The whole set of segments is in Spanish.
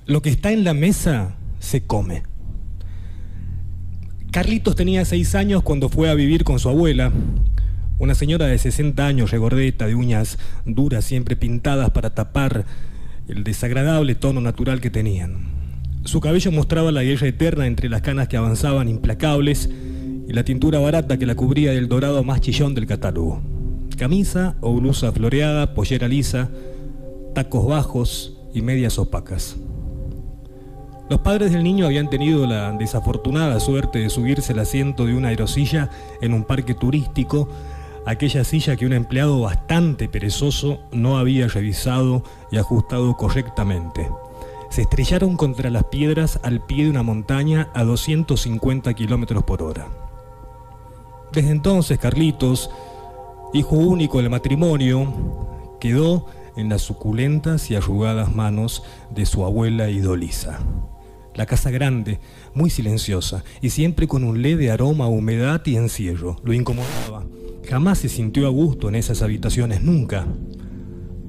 Lo que está en la mesa se come. Carlitos tenía 6 años cuando fue a vivir con su abuela, una señora de 60 años, regordeta, de uñas duras, siempre pintadas para tapar el desagradable tono natural que tenían. Su cabello mostraba la guerra eterna entre las canas que avanzaban implacables y la tintura barata que la cubría del dorado más chillón del catálogo. Camisa o blusa floreada, pollera lisa, tacos bajos y medias opacas. Los padres del niño habían tenido la desafortunada suerte de subirse al asiento de una aerosilla en un parque turístico, aquella silla que un empleado bastante perezoso no había revisado y ajustado correctamente. Se estrellaron contra las piedras al pie de una montaña a 250 kilómetros por hora. Desde entonces, Carlitos, hijo único del matrimonio, quedó en las suculentas y arrugadas manos de su abuela Idolisa. La casa grande, muy silenciosa y siempre con un leve aroma a humedad y encierro, lo incomodaba. Jamás se sintió a gusto en esas habitaciones, nunca.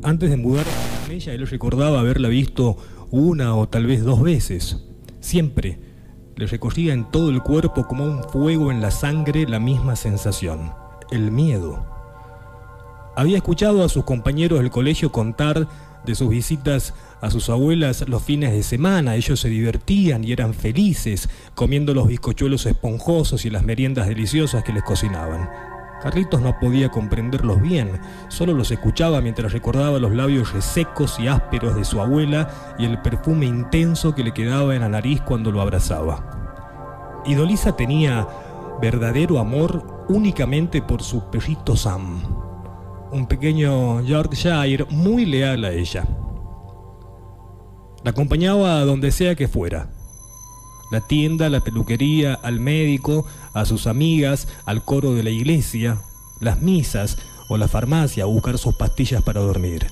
Antes de mudarse con ella, él recordaba haberla visto 1 o tal vez 2 veces. Siempre le recorría en todo el cuerpo como un fuego en la sangre la misma sensación, el miedo. Había escuchado a sus compañeros del colegio contar de sus visitas a sus abuelas los fines de semana. Ellos se divertían y eran felices, comiendo los bizcochuelos esponjosos y las meriendas deliciosas que les cocinaban. Carlitos no podía comprenderlos bien, solo los escuchaba mientras recordaba los labios resecos y ásperos de su abuela y el perfume intenso que le quedaba en la nariz cuando lo abrazaba. Idolisa tenía verdadero amor únicamente por su perrito Sam, un pequeño Yorkshire muy leal a ella. La acompañaba a donde sea que fuera. La tienda, la peluquería, al médico, a sus amigas, al coro de la iglesia, las misas o la farmacia a buscar sus pastillas para dormir.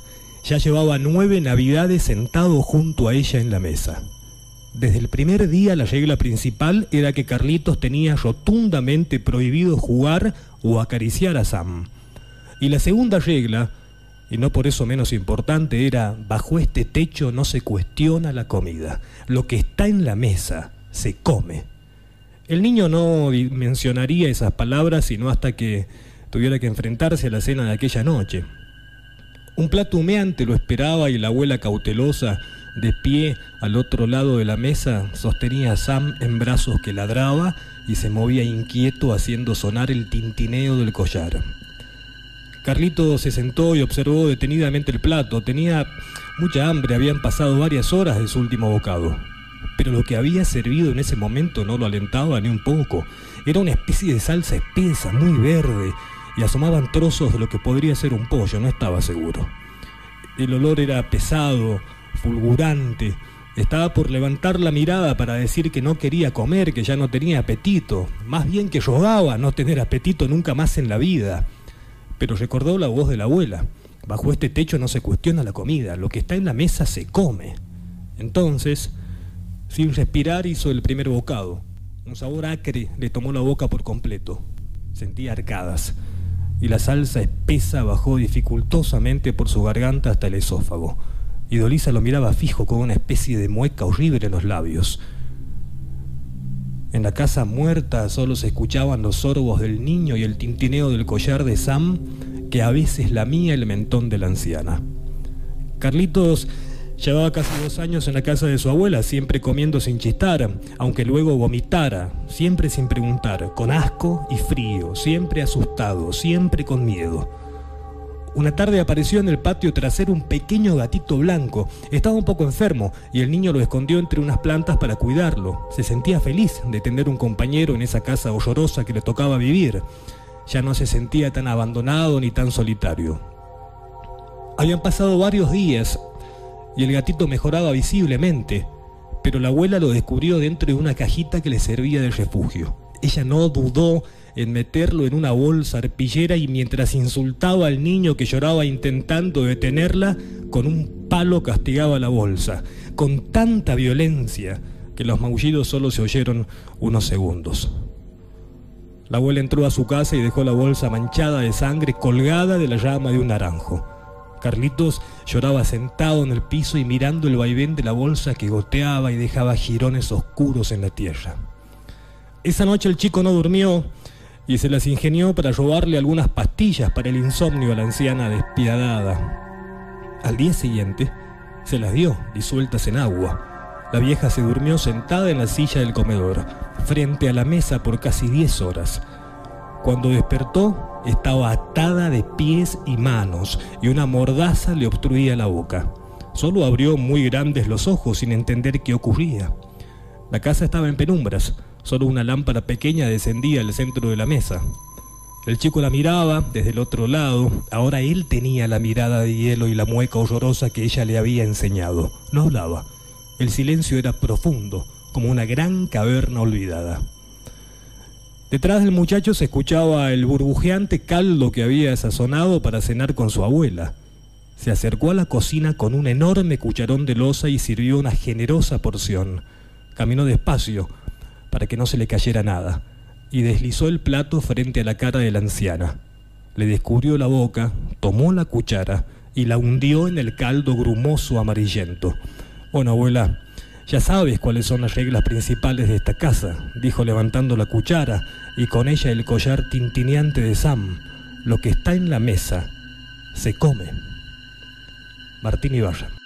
Ya llevaba 9 navidades sentado junto a ella en la mesa. Desde el primer día la regla principal era que Carlitos tenía rotundamente prohibido jugar o acariciar a Sam. Y la segunda regla, y no por eso menos importante, era: bajo este techo no se cuestiona la comida. Lo que está en la mesa se come. El niño no mencionaría esas palabras sino hasta que tuviera que enfrentarse a la cena de aquella noche. Un plato humeante lo esperaba y la abuela cautelosa, de pie al otro lado de la mesa, sostenía a Sam en brazos que ladraba y se movía inquieto haciendo sonar el tintineo del collar. Carlito se sentó y observó detenidamente el plato. Tenía mucha hambre, habían pasado varias horas de su último bocado. Pero lo que había servido en ese momento no lo alentaba ni un poco. Era una especie de salsa espesa, muy verde, y asomaban trozos de lo que podría ser un pollo, no estaba seguro. El olor era pesado, fulgurante. Estaba por levantar la mirada para decir que no quería comer, que ya no tenía apetito. Más bien que rogaba no tener apetito nunca más en la vida. Pero recordó la voz de la abuela: bajo este techo no se cuestiona la comida, lo que está en la mesa se come. Entonces, sin respirar, hizo el primer bocado. Un sabor acre le tomó la boca por completo. Sentía arcadas, y la salsa espesa bajó dificultosamente por su garganta hasta el esófago. Idolisa lo miraba fijo con una especie de mueca horrible en los labios. En la casa muerta solo se escuchaban los sorbos del niño y el tintineo del collar de Sam, que a veces lamía el mentón de la anciana. Carlitos llevaba casi 2 años en la casa de su abuela, siempre comiendo sin chistar, aunque luego vomitara, siempre sin preguntar, con asco y frío, siempre asustado, siempre con miedo. Una tarde apareció en el patio trasero un pequeño gatito blanco. Estaba un poco enfermo y el niño lo escondió entre unas plantas para cuidarlo. Se sentía feliz de tener un compañero en esa casa horrorosa que le tocaba vivir. Ya no se sentía tan abandonado ni tan solitario. Habían pasado varios días y el gatito mejoraba visiblemente, pero la abuela lo descubrió dentro de una cajita que le servía de refugio. Ella no dudó en meterlo en una bolsa arpillera y mientras insultaba al niño que lloraba intentando detenerla, con un palo castigaba la bolsa, con tanta violencia que los maullidos solo se oyeron unos segundos. La abuela entró a su casa y dejó la bolsa manchada de sangre colgada de la rama de un naranjo. Carlitos lloraba sentado en el piso y mirando el vaivén de la bolsa que goteaba y dejaba jirones oscuros en la tierra. Esa noche el chico no durmió y se las ingenió para robarle algunas pastillas para el insomnio a la anciana despiadada. Al día siguiente se las dio, disueltas en agua. La vieja se durmió sentada en la silla del comedor, frente a la mesa por casi 10 horas. Cuando despertó, estaba atada de pies y manos y una mordaza le obstruía la boca. Solo abrió muy grandes los ojos sin entender qué ocurría. La casa estaba en penumbras, solo una lámpara pequeña descendía al centro de la mesa. El chico la miraba desde el otro lado. Ahora él tenía la mirada de hielo y la mueca horrorosa que ella le había enseñado. No hablaba. El silencio era profundo, como una gran caverna olvidada. Detrás del muchacho se escuchaba el burbujeante caldo que había sazonado para cenar con su abuela. Se acercó a la cocina con un enorme cucharón de loza y sirvió una generosa porción. Caminó despacio para que no se le cayera nada y deslizó el plato frente a la cara de la anciana. Le descubrió la boca, tomó la cuchara y la hundió en el caldo grumoso amarillento. «Bueno, abuela, ya sabes cuáles son las reglas principales de esta casa», dijo levantando la cuchara y con ella el collar tintineante de Sam. «Lo que está en la mesa se come». Martín Ibarra.